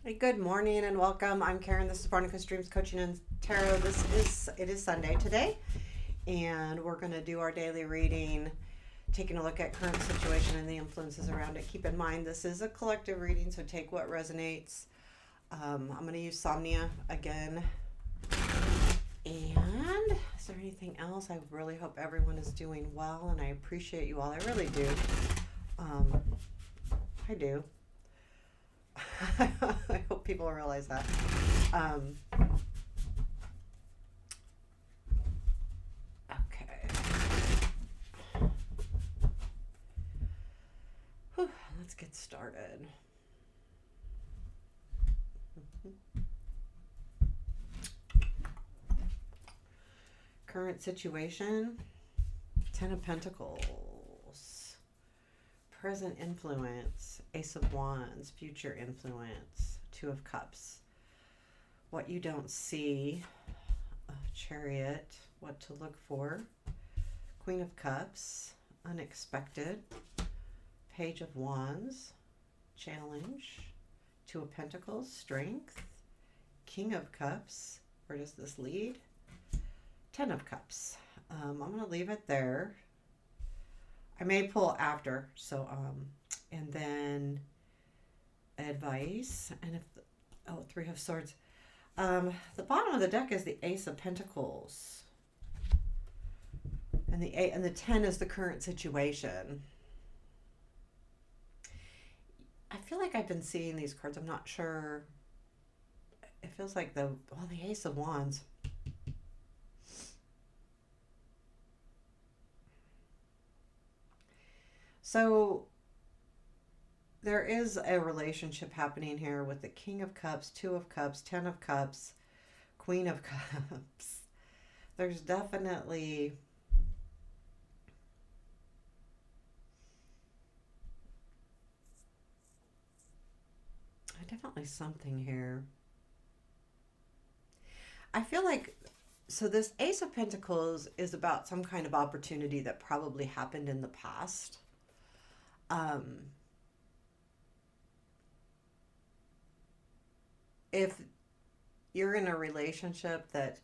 Hey, good morning and welcome. I'm Karen. This is Barnacus Dreams Coaching and Tarot. It is Sunday today, and we're going to do our daily reading, taking a look at current situation and the influences around it. Keep in mind this is a collective reading, so take what resonates. I'm going to use Somnia again. And is there anything else? I really hope everyone is doing well, and I appreciate you all. I really do. Um, I do. I hope people realize that. Um, okay. Whew, let's get started. Current situation, Ten of Pentacles, present influence, Ace of Wands, future influence, Two of Cups, what you don't see, Chariot, what to look for, Queen of Cups, unexpected, Page of Wands, challenge, Two of Pentacles, strength, King of Cups, where does this lead? Ten of Cups. I'm going to leave it there. I may pull after, so and then advice, and Three of Swords. The bottom of the deck is the Ace of Pentacles, and the 10 is the current situation. I feel like I've been seeing these cards. I'm not sure. It feels like the Ace of Wands. So there is a relationship happening here with the King of Cups, Two of Cups, Ten of Cups, Queen of Cups. There's definitely something here. I feel like this Ace of Pentacles is about some kind of opportunity that probably happened in the past. If you're in a relationship that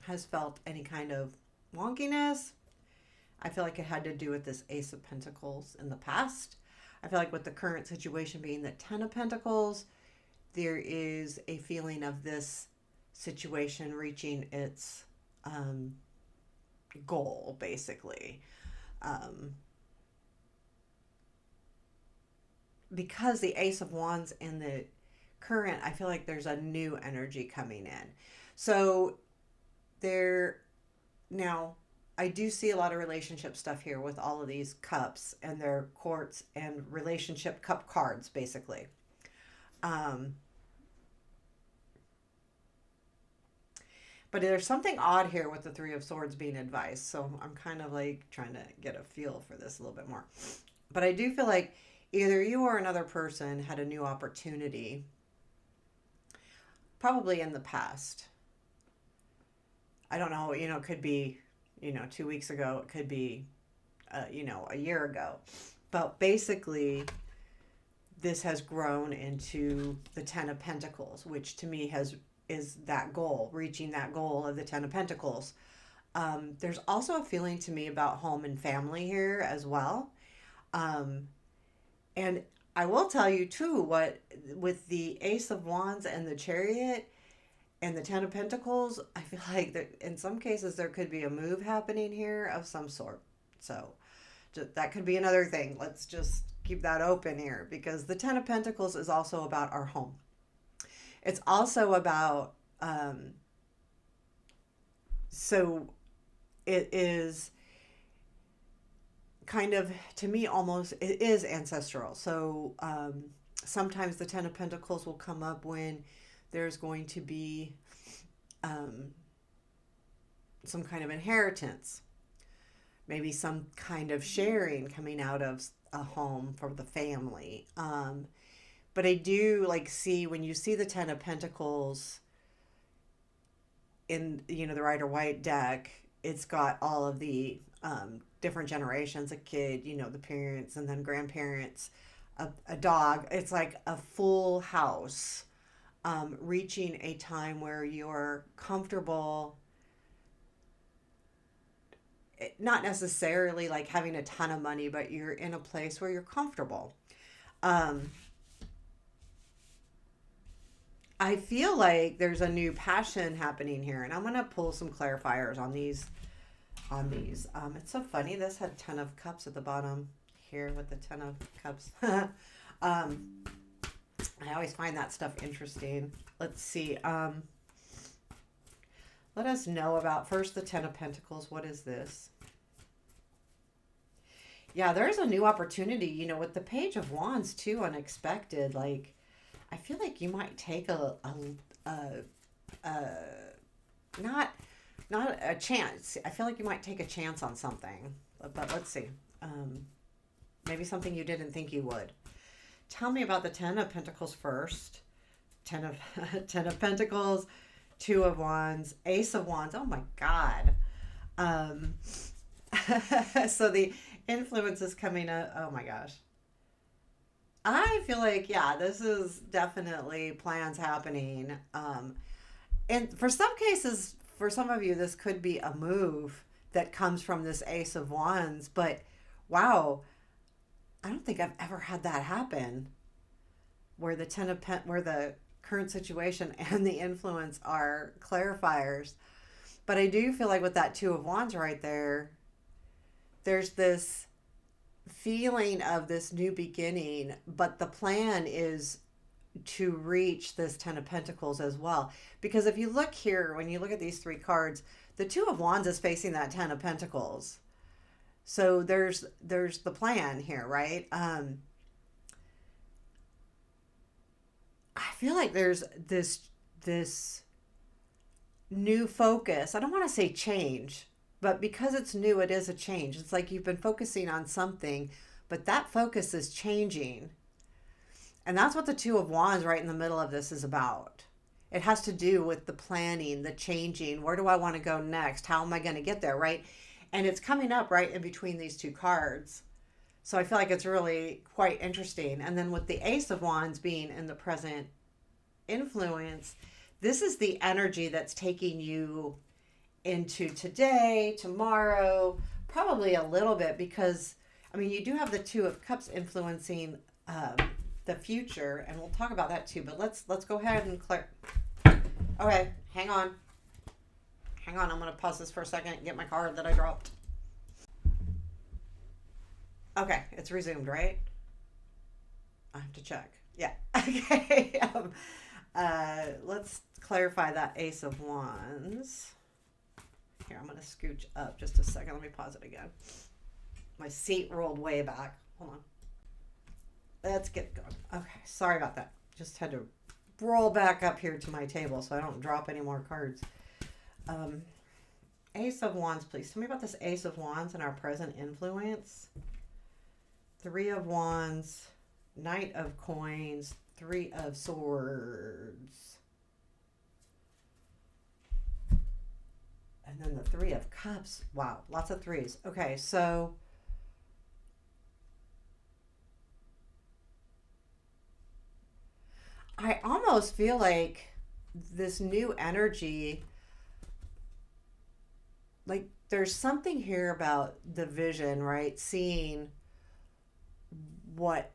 has felt any kind of wonkiness, I feel like it had to do with this Ace of Pentacles in the past. I feel like with the current situation being the Ten of Pentacles, there is a feeling of this situation reaching its goal, basically. Because the Ace of Wands in the current, I feel like there's a new energy coming in. So there now, I do see a lot of relationship stuff here with all of these cups and their courts and relationship cup cards, basically. Um, but there's something odd here with the Three of Swords being advice. So I'm kind of like trying to get a feel for this a little bit more. But I do feel like either you or another person had a new opportunity, probably in the past. I don't know, it could be, 2 weeks ago, it could be, a year ago. But basically, this has grown into the Ten of Pentacles, which to me is that goal, reaching that goal of the Ten of Pentacles. There's also a feeling to me about home and family here as well. And I will tell you too, what with the Ace of Wands and the Chariot and the Ten of Pentacles, I feel like that in some cases there could be a move happening here of some sort. So that could be another thing. Let's just keep that open here, because the Ten of Pentacles is also about our home. It's also about so it is kind of, to me, almost, it is ancestral. So sometimes the Ten of Pentacles will come up when there's going to be some kind of inheritance, maybe some kind of sharing coming out of a home for the family. But I do like see, when you see the Ten of Pentacles in, the Rider White deck, it's got all of the different generations, a kid, the parents and then grandparents, a dog. It's like a full house, reaching a time where you're comfortable, not necessarily like having a ton of money, but you're in a place where you're comfortable. Um, I feel like there's a new passion happening here, and I'm gonna pull some clarifiers on these. It's so funny. This had Ten of Cups at the bottom here with the Ten of Cups. um, I always find that stuff interesting. Let's see. Let us know about first the Ten of Pentacles. What is this? Yeah, there's a new opportunity, with the Page of Wands too, unexpected. Like, I feel like you might take a not not a chance. I feel like you might take a chance on something. But let's see. Um, Maybe something you didn't think you would. Tell me about the Ten of Pentacles first. Ten of Ten of Pentacles, Two of Wands, Ace of Wands. Oh my God. Um, so the influence is coming up. Oh my gosh. I feel like, yeah, this is definitely plans happening. And for some cases, for some of you, this could be a move that comes from this Ace of Wands. But wow, I don't think I've ever had that happen where where the current situation and the influence are clarifiers. But I do feel like with that Two of Wands right there, there's this feeling of this new beginning, but the plan is to reach this Ten of Pentacles as well. Because if you look here, when you look at these three cards, the Two of Wands is facing that Ten of Pentacles. So there's the plan here, right? I feel like there's this new focus. I don't want to say change, but because it's new, it is a change. It's like you've been focusing on something, but that focus is changing. And that's what the Two of Wands right in the middle of this is about. It has to do with the planning, the changing. Where do I want to go next? How am I going to get there, right? And it's coming up right in between these two cards. So I feel like it's really quite interesting. And then with the Ace of Wands being in the present influence, this is the energy that's taking you into today, tomorrow, probably a little bit because, I mean, you do have the Two of Cups influencing the future, and we'll talk about that too. But let's go ahead and clear. Okay, hang on. I'm going to pause this for a second and get my card that I dropped. Okay, it's resumed, right? I have to check. Yeah. Okay. Let's clarify that Ace of Wands. Here, I'm going to scooch up just a second. Let me pause it again. My seat rolled way back. Hold on. Let's get going. Okay, sorry about that. Just had to roll back up here to my table so I don't drop any more cards. Ace of Wands, please. Tell me about this Ace of Wands and our present influence. Three of Wands, Knight of Coins, Three of Swords. And then the Three of Cups. Wow, lots of threes. Okay, so I almost feel like this new energy, like there's something here about the vision, right? Seeing what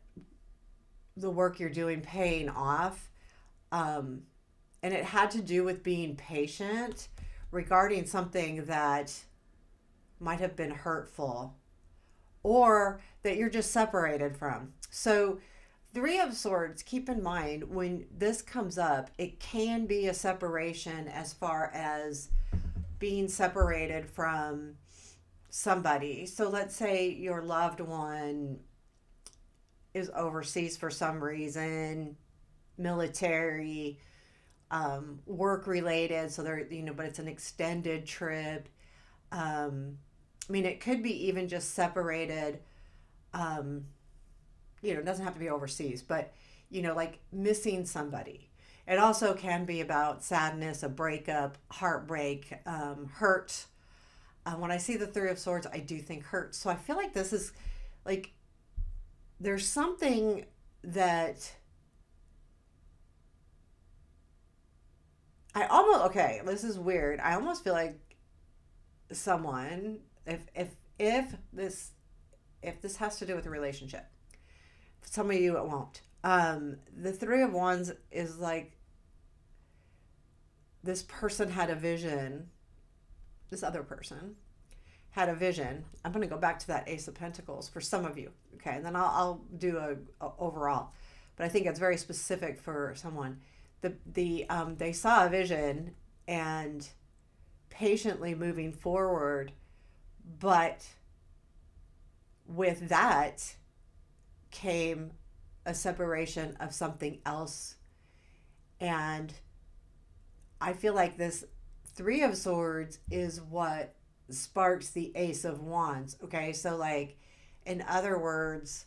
the work you're doing paying off. And it had to do with being patient regarding something that might have been hurtful or that you're just separated from. So Three of Swords, keep in mind when this comes up, it can be a separation as far as being separated from somebody. So let's say your loved one is overseas for some reason, military, work related. So they're, but it's an extended trip. I mean, it could be even just separated. It doesn't have to be overseas, but, like missing somebody. It also can be about sadness, a breakup, heartbreak, hurt. When I see the Three of Swords, I do think hurt. So I feel like this is like, there's something that okay, this is weird. I almost feel like someone, if this if this has to do with a relationship, some of you it won't. The Three of Wands is like this person had a vision. This other person had a vision. I'm going to go back to that Ace of Pentacles for some of you, okay, and then I'll do a overall. But I think it's very specific for someone. They saw a vision and patiently moving forward, but with that came a separation of something else. And I feel like this Three of Swords is what sparks the Ace of Wands. Okay, so like, in other words,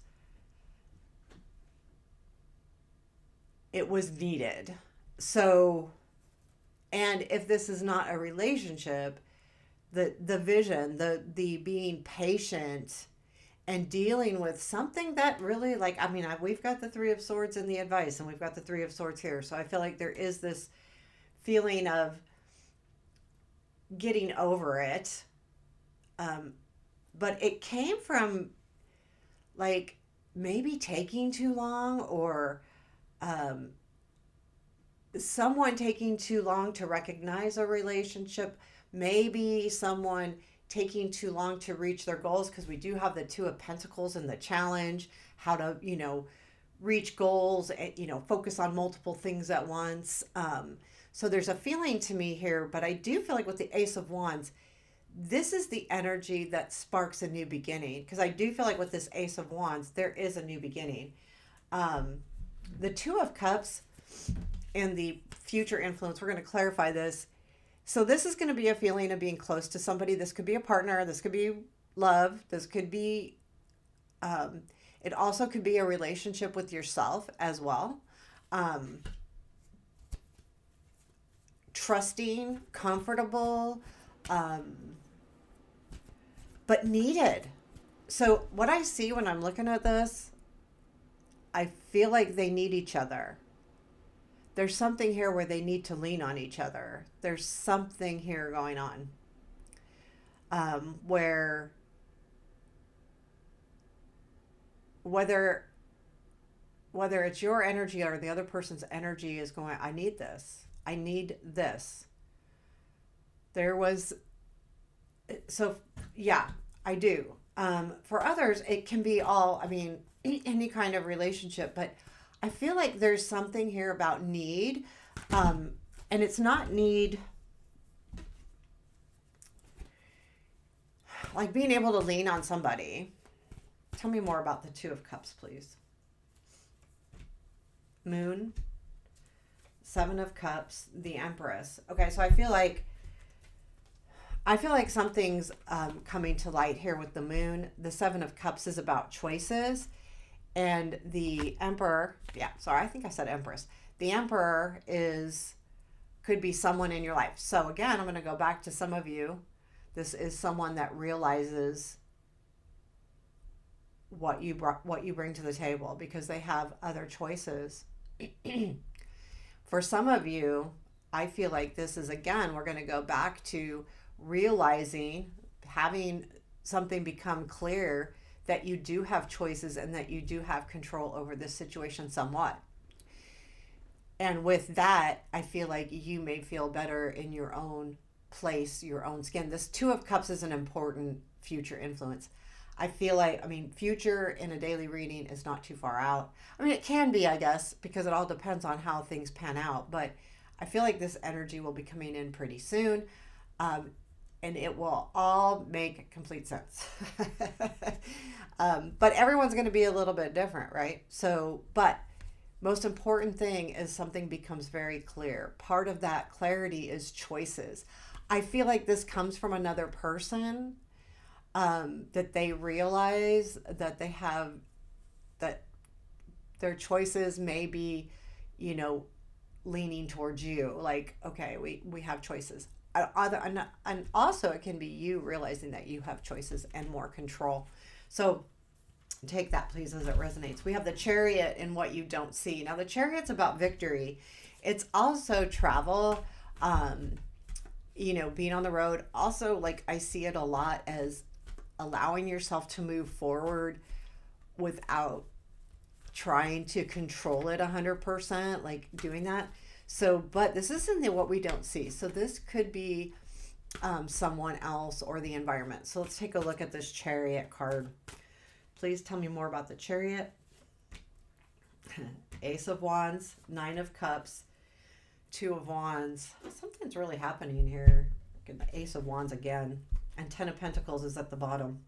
it was needed. So, and if this is not a relationship, the vision, the being patient and dealing with something that really, like, I mean, we've got the Three of Swords in the advice, and we've got the Three of Swords here. So I feel like there is this feeling of getting over it. But it came from like maybe taking too long, or someone taking too long to recognize a relationship, maybe someone taking too long to reach their goals, because we do have the Two of Pentacles and the challenge, how to, reach goals and, focus on multiple things at once. So there's a feeling to me here, but I do feel like with the Ace of Wands, this is the energy that sparks a new beginning, because I do feel like with this Ace of Wands, there is a new beginning. The Two of Cups and the future influence, we're going to clarify this. So this is going to be a feeling of being close to somebody. This could be a partner. This could be love. This could be, it also could be a relationship with yourself as well. Trusting, comfortable, but needed. So what I see when I'm looking at this, I feel like they need each other. There's something here where they need to lean on each other. There's something here going on where whether it's your energy or the other person's energy is going, I need this. I need this. There was, so yeah, I do. For others, it can be all, I mean, any kind of relationship, but I feel like there's something here about need, and it's not need like being able to lean on somebody. Tell me more about the Two of Cups, please. Moon, Seven of Cups, the Empress. Okay, so I feel like something's coming to light here with the Moon. The Seven of Cups is about choices. And the Emperor, I think I said Empress. The Emperor could be someone in your life. So again, I'm going to go back to some of you. This is someone that realizes what you bring to the table, because they have other choices. For some of you, I feel like this is, again, we're going to go back to realizing, having something become clear, that you do have choices and that you do have control over this situation somewhat. And with that, I feel like you may feel better in your own place, your own skin. This Two of Cups is an important future influence. I feel like, future in a daily reading is not too far out. It can be, I guess, because it all depends on how things pan out. But I feel like this energy will be coming in pretty soon. And it will all make complete sense. But everyone's going to be a little bit different, right? So, but most important thing is something becomes very clear. Part of that clarity is choices. I feel like this comes from another person, that they realize that they have, that their choices may be, leaning towards you. Like, okay, we have choices. And also it can be you realizing that you have choices and more control. So Take that, please, as it resonates. We have the Chariot in what you don't see. Now, the Chariot's about victory. It's also travel, um, being on the road. Also, like, I see it a lot as allowing yourself to move forward without trying to control it 100%, like doing that. So, but this isn't what we don't see. So, this could be someone else or the environment. So, let's take a look at this Chariot card. Please tell me more about the Chariot. Ace of Wands, Nine of Cups, Two of Wands. Something's really happening here. Get the Ace of Wands again. And Ten of Pentacles is at the bottom.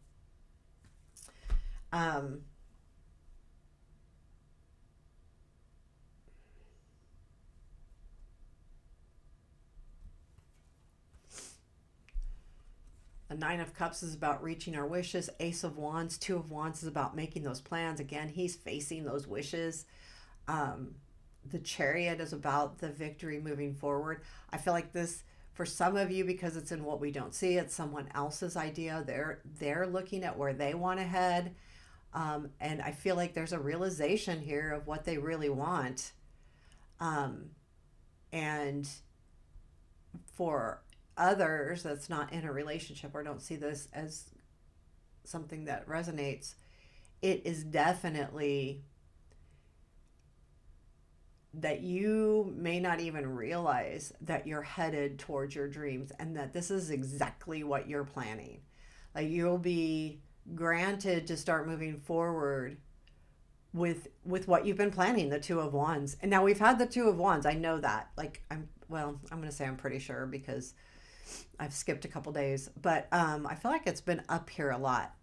The Nine of Cups is about reaching our wishes. Ace of Wands, Two of Wands is about making those plans. Again, he's facing those wishes. The Chariot is about the victory moving forward. I feel like this, for some of you, because it's in what we don't see, it's someone else's idea. They're looking at where they want to head. And I feel like there's a realization here of what they really want. And for others that's not in a relationship or don't see this as something that resonates, it is definitely that you may not even realize that you're headed towards your dreams and that this is exactly what you're planning. Like, you'll be granted to start moving forward with what you've been planning, the Two of Wands. And now we've had the Two of Wands. I know that. Like, I'm going to say I'm pretty sure because I've skipped a couple days, but I feel like it's been up here a lot.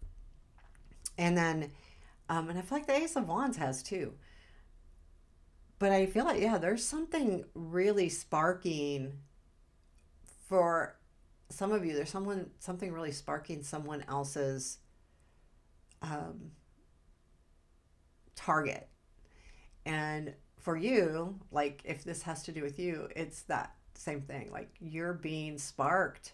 And then, and I feel like the Ace of Wands has too. But I feel like, yeah, there's something really sparking for some of you. There's something really sparking someone else's target. And for you, like, if this has to do with you, it's that same thing. Like, you're being sparked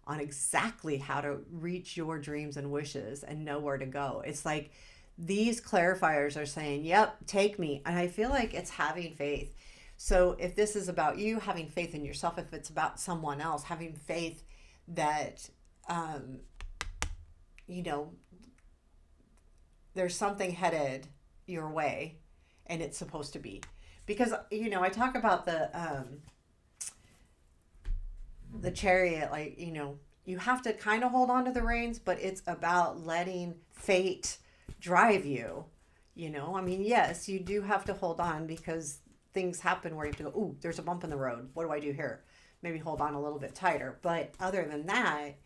on exactly how to reach your dreams and wishes and know where to go. It's like these clarifiers are saying, yep, take me. And I feel like it's having faith. So if this is about you having faith in yourself, if it's about someone else, having faith that, there's something headed your way and it's supposed to be. Because, I talk about the Chariot, like, you have to kind of hold on to the reins, but it's about letting fate drive you. I mean, yes, you do have to hold on because things happen where you have to go, ooh, there's a bump in the road. What do I do here? Maybe hold on a little bit tighter. But other than that,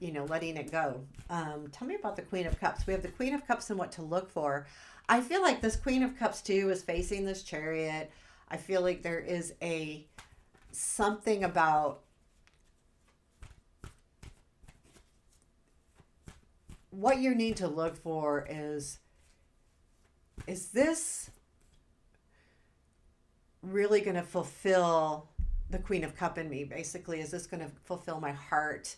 letting it go. Tell me about the Queen of Cups. We have the Queen of Cups and what to look for. I feel like this Queen of Cups too is facing this Chariot. I feel like there is something about what you need to look for is this really going to fulfill the Queen of Cup in me? Basically, is this going to fulfill my heart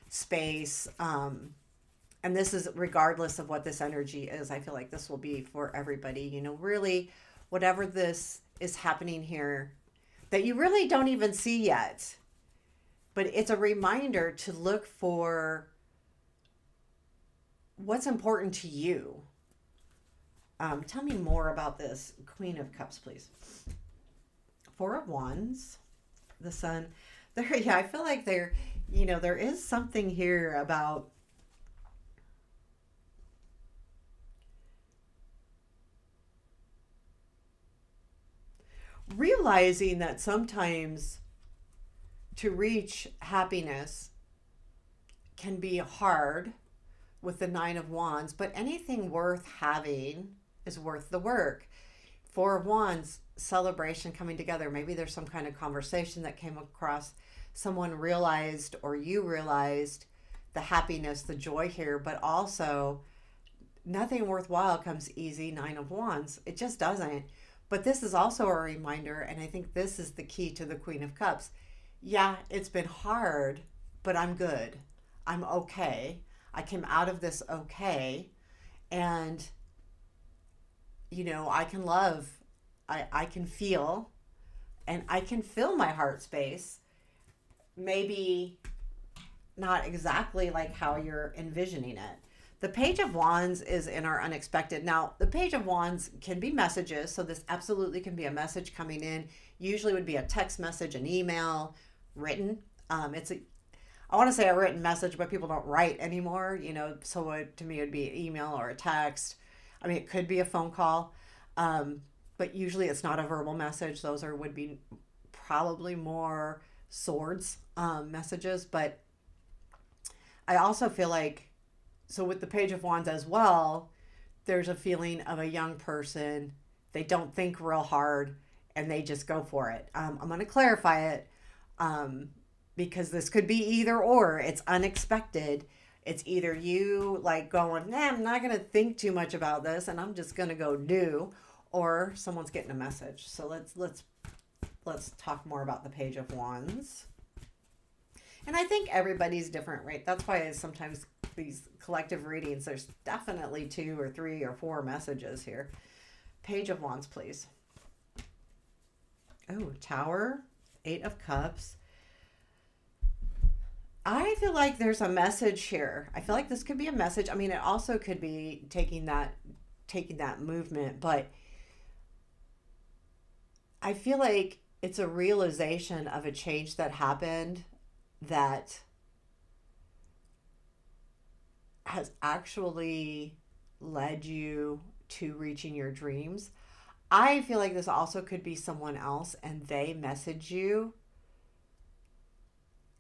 space? And this is regardless of what this energy is. I feel like this will be for everybody, really whatever this is happening here that you really don't even see yet. But it's a reminder to look for what's important to you. Tell me more about this Queen of Cups, please. Four of Wands, the Sun. I feel like there is something here about realizing that sometimes to reach happiness can be hard with the Nine of Wands, but anything worth having is worth the work. Four of Wands, celebration, coming together. Maybe there's some kind of conversation that came across. Someone realized, or you realized, the happiness, the joy here, but also nothing worthwhile comes easy. Nine of Wands. It just doesn't. But this is also a reminder, and I think this is the key to the Queen of Cups. Yeah, it's been hard, but I'm good. I'm okay. I came out of this okay. And I can love, I can feel, and I can fill my heart space. Maybe not exactly like how you're envisioning it. The Page of Wands is in our unexpected. Now, the Page of Wands can be messages, so this absolutely can be a message coming in. Usually would be a text message, an email, written. I want to say a written message, but people don't write anymore, so to me it would be an email or a text. I mean, it could be a phone call, but usually it's not a verbal message. Those would be probably more swords messages, but I also feel like, so with the Page of Wands as well, there's a feeling of a young person. They don't think real hard and they just go for it. I'm going to clarify it, because this could be either or. It's unexpected. It's either you like going, nah, I'm not going to think too much about this and I'm just going to go do, or someone's getting a message. So let's talk more about the Page of Wands. And I think everybody's different, right? That's why sometimes these collective readings, there's definitely 2 or 3 or 4 messages here. Page of Wands, please. Oh, Tower, 8 of Cups. I feel like there's a message here. I feel like this could be a message. I mean, it also could be taking that movement, but I feel like it's a realization of a change that happened that has actually led you to reaching your dreams. I feel like this also could be someone else and they message you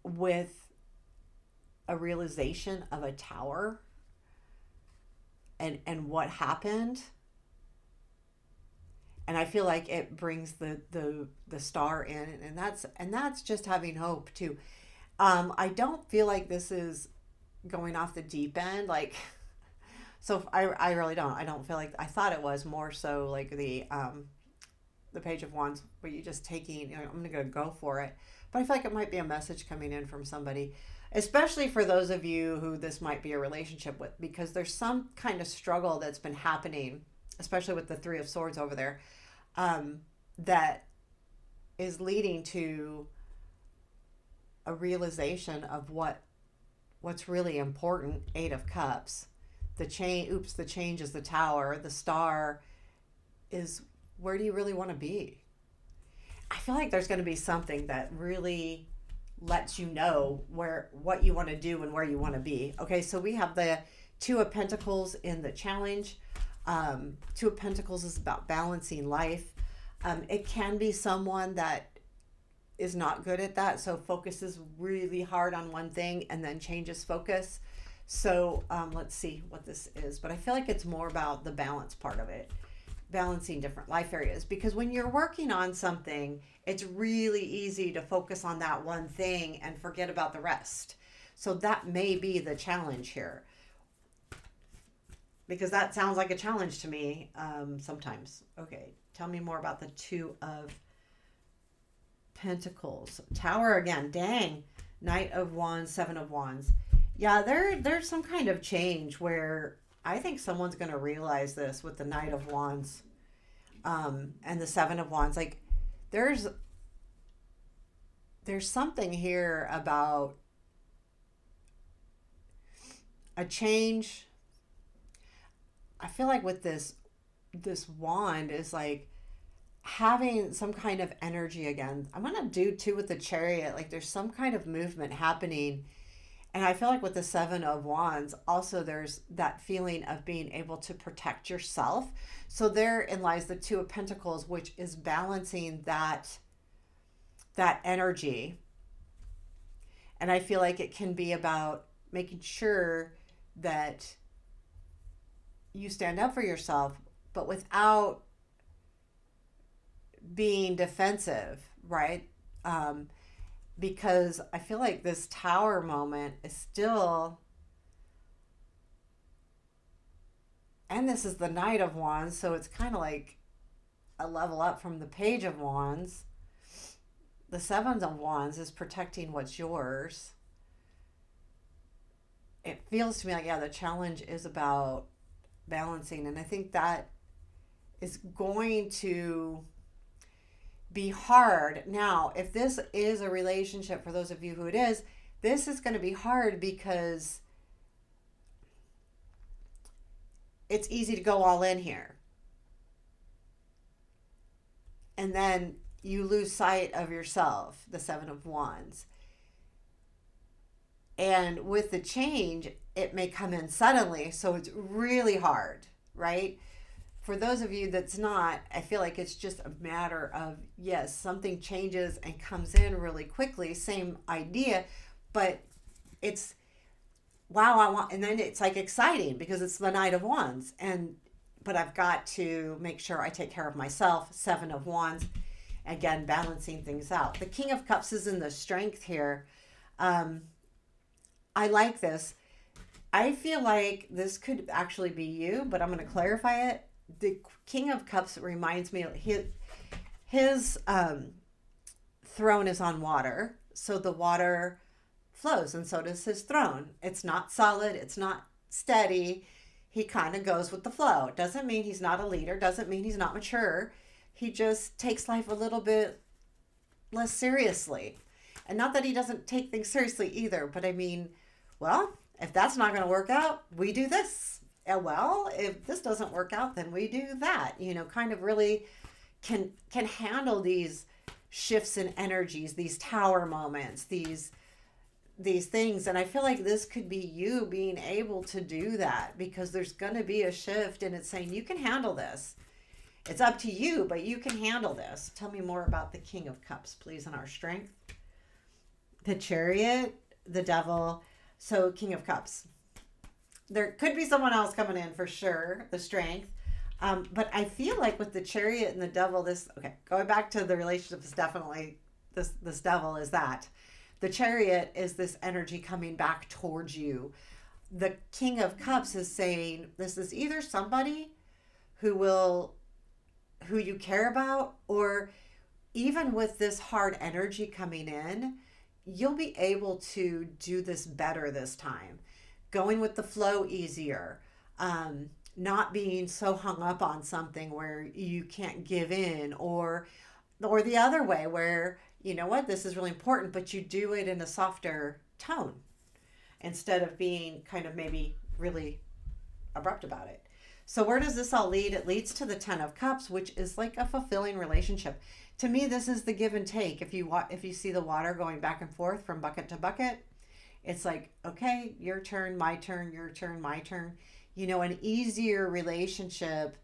with a realization of a tower and what happened. And I feel like it brings the star in, and that's just having hope too. I don't feel like this is going off the deep end. Like, so I really don't. I don't feel like, I thought it was more so like the Page of Wands, where you just taking, I'm going to go for it. But I feel like it might be a message coming in from somebody, especially for those of you who this might be a relationship with, because there's some kind of struggle that's been happening, especially with the 3 of Swords over there, that is leading to a realization of what's really important. 8 of Cups. The change is the Tower. The star is, where do you really want to be? I feel like there's going to be something that really lets you know what you want to do and where you want to be. Okay, so we have the 2 of Pentacles in the challenge. 2 of Pentacles is about balancing life. It can be someone that is not good at that, so focuses really hard on one thing and then changes focus. So let's see what this is. But I feel like it's more about the balance part of it, balancing different life areas. Because when you're working on something, it's really easy to focus on that one thing and forget about the rest. So that may be the challenge here, because that sounds like a challenge to me sometimes. Okay, tell me more about the 2 of Pentacles. Tower again. Dang. Knight of Wands, 7 of Wands. Yeah, there's some kind of change where I think someone's going to realize this with the Knight of Wands and the 7 of Wands. Like, there's something here about a change. I feel like with this wand is like having some kind of energy again. I'm going to do too with the Chariot. Like, there's some kind of movement happening. And I feel like with the 7 of Wands, also there's that feeling of being able to protect yourself. So therein lies the 2 of Pentacles, which is balancing that energy. And I feel like it can be about making sure that you stand up for yourself, but without being defensive, right? Because I feel like this Tower moment is still, and this is the Knight of Wands, so it's kind of like a level up from the Page of Wands. The 7 of Wands is protecting what's yours. It feels to me like, yeah, the challenge is about balancing, and I think that is going to be hard. Now, if this is a relationship, for those of you who it is, this is going to be hard because it's easy to go all in here. And then you lose sight of yourself, the Seven of Wands. And with the change, it may come in suddenly, so it's really hard, right? For those of you that's not, I feel like it's just a matter of, yes, something changes and comes in really quickly, same idea, but it's, wow, I want, and then it's like exciting because it's the Knight of Wands, but I've got to make sure I take care of myself, Seven of Wands, again, balancing things out. The King of Cups is in the strength here. I like this. I feel like this could actually be you, but I'm going to clarify it. The King of Cups reminds me of his throne is on water, so the water flows, and so does his throne. It's not solid, it's not steady. He kind of goes with the flow. Doesn't mean he's not a leader, doesn't mean he's not mature. He just takes life a little bit less seriously. And not that he doesn't take things seriously either, but I mean, well, if that's not going to work out, we do this. And well, if this doesn't work out, then we do that. You know, kind of really can handle these shifts in energies, these tower moments, these things. And I feel like this could be you being able to do that, because there's going to be a shift, and it's saying you can handle this. It's up to you, but you can handle this. Tell me more about the King of Cups, please, and our strength. The Chariot, the Devil. So King of Cups. There could be someone else coming in for sure, the strength. But I feel like with the Chariot and the Devil, going back to the relationship is definitely, this Devil is that. The Chariot is this energy coming back towards you. The King of Cups is saying this is either somebody who you care about, or even with this hard energy coming in, you'll be able to do this better this time. Going with the flow easier. Not being so hung up on something where you can't give in, or the other way where, you know what, this is really important, but you do it in a softer tone instead of being kind of maybe really abrupt about it. So where does this all lead? It leads to the Ten of Cups, which is like a fulfilling relationship. To me, this is the give and take. If you see the water going back and forth from bucket to bucket, it's like, okay, your turn, my turn, your turn, my turn. You know, an easier relationship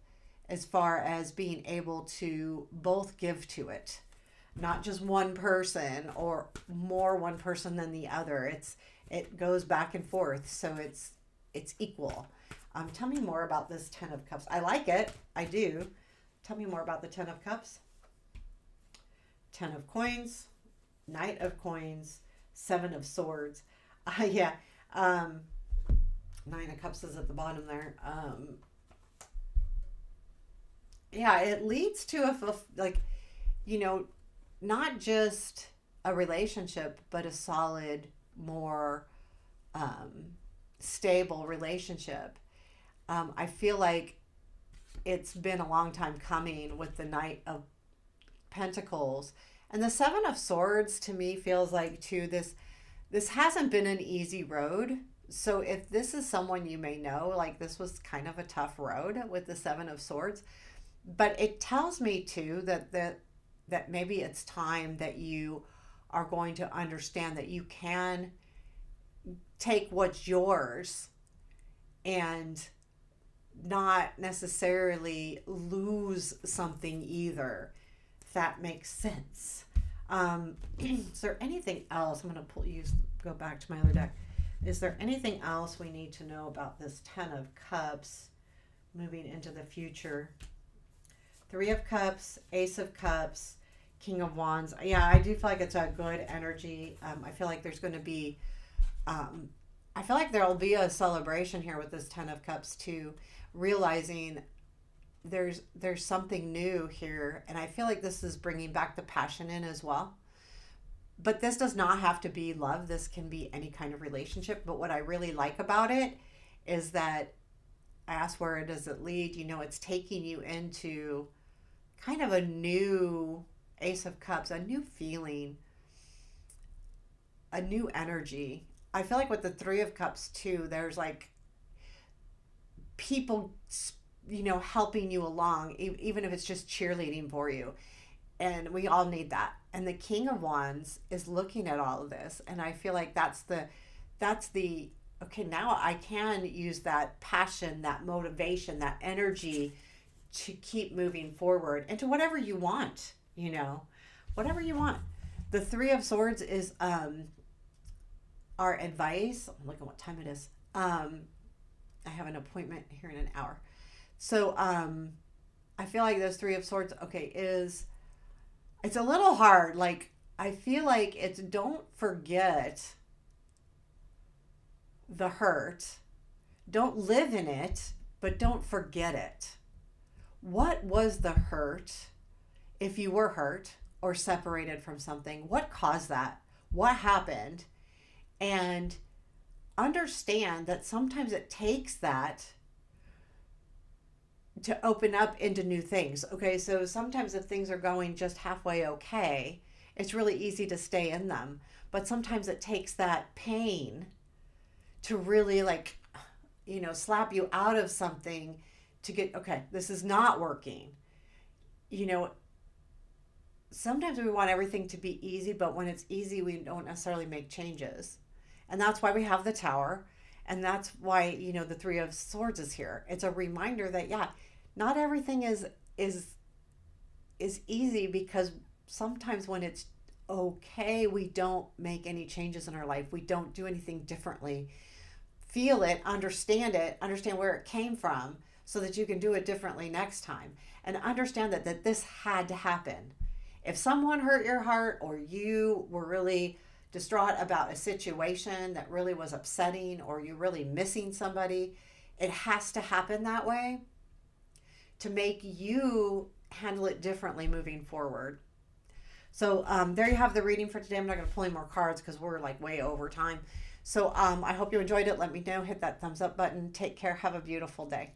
as far as being able to both give to it. Not just one person, or more one person than the other. It goes back and forth, so it's equal. Tell me more about this Ten of Cups. I like it. I do. Tell me more about the Ten of Cups. Ten of Coins, Knight of Coins, Seven of Swords. Yeah. Nine of Cups is at the bottom there. Yeah, it leads to not just a relationship, but a solid, more stable relationship. I feel like it's been a long time coming with the Knight of Pentacles. And the Seven of Swords to me feels like too, this hasn't been an easy road. So if this is someone you may know, like this was kind of a tough road with the Seven of Swords, but it tells me too that maybe it's time that you are going to understand that you can take what's yours and not necessarily lose something either, if that makes sense. Is there anything else? I'm going to go back to my other deck. Is there anything else we need to know about this Ten of Cups moving into the future? Three of Cups, Ace of Cups, King of Wands. Yeah, I do feel like it's a good energy. I feel like there's going to be, I feel like there will be a celebration here with this Ten of Cups too, realizing there's something new here. And I feel like this is bringing back the passion in as well. But this does not have to be love. This can be any kind of relationship. But what I really like about it is that I asked where does it lead? It's taking you into kind of a new Ace of Cups, a new feeling, a new energy. I feel like with the Three of Cups too, there's like people, helping you along, even if it's just cheerleading for you. And we all need that. And the King of Wands is looking at all of this. And I feel like that's the, okay, now I can use that passion, that motivation, that energy to keep moving forward into whatever you want, whatever you want. The Three of Swords is our advice. I'm looking what time it is. I have an appointment here in an hour. So I feel like those Three of Swords, okay, it's a little hard. Like, I feel like it's don't forget the hurt. Don't live in it, but don't forget it. What was the hurt? If you were hurt or separated from something, what caused that? What happened? And understand that sometimes it takes that to open up into new things. Okay, so sometimes if things are going just halfway okay, it's really easy to stay in them. But sometimes it takes that pain to really slap you out of something to get, okay, this is not working. Sometimes we want everything to be easy, but when it's easy, we don't necessarily make changes. And that's why we have the Tower. And that's why, the Three of Swords is here. It's a reminder that, yeah, not everything is easy, because sometimes when it's okay, we don't make any changes in our life. We don't do anything differently. Feel it, understand where it came from so that you can do it differently next time. And understand that this had to happen. If someone hurt your heart, or you were really distraught about a situation that really was upsetting, or you're really missing somebody, it has to happen that way to make you handle it differently moving forward. So there you have the reading for today. I'm not going to pull any more cards because we're like way over time. So I hope you enjoyed it. Let me know. Hit that thumbs up button. Take care. Have a beautiful day.